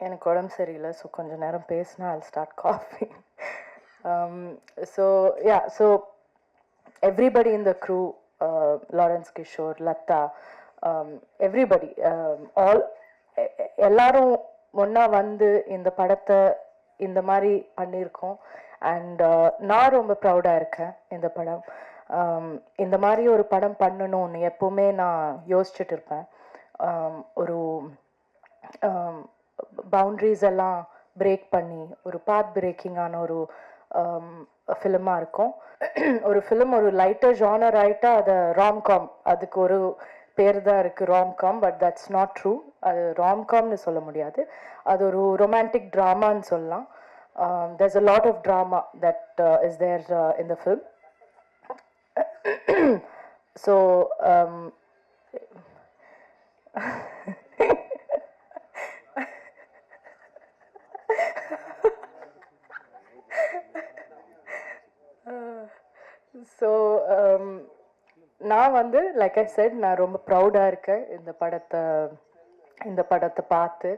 எனக்கு உடம்பு சரியில்லை. ஸோ கொஞ்சம் நேரம் பேசினா I'll start coughing. So yeah, so everybody in the crew, Lawrence Kishore, Latta, everybody, all எல்லாரும் ஒன்றா வந்து இந்த படத்தை இந்த மாதிரி பண்ணியிருக்கோம். அண்ட் நான் ரொம்ப ப்ரௌடாக இருக்கேன். இந்த படம் இந்த மாதிரி ஒரு படம் பண்ணணும்னு எப்போவுமே நான் யோசிச்சுட்டு இருப்பேன். ஒரு பவுண்ட்ரிஸ் எல்லாம் பிரேக் பண்ணி ஒரு பாத் பிரேக்கிங்கான ஒரு ஃபிலிமாக இருக்கும். ஒரு ஃபிலிம் ஒரு லைட்டர் ஜானர் ஆகிட்டா அதை ராம்காம், அதுக்கு ஒரு பேர் தான் இருக்குது romcom, but that's not true. அது ராம்காம்னு சொல்ல முடியாது, அது ஒரு ரொமான்டிக் ட்ராமான்னு சொல்லலாம். there's a lot of drama that is there in the film. So so நான் வந்து லைக் ஐ செட் நான் ரொம்ப ப்ரௌடாக இருக்கேன் இந்த படத்தை பார்த்து.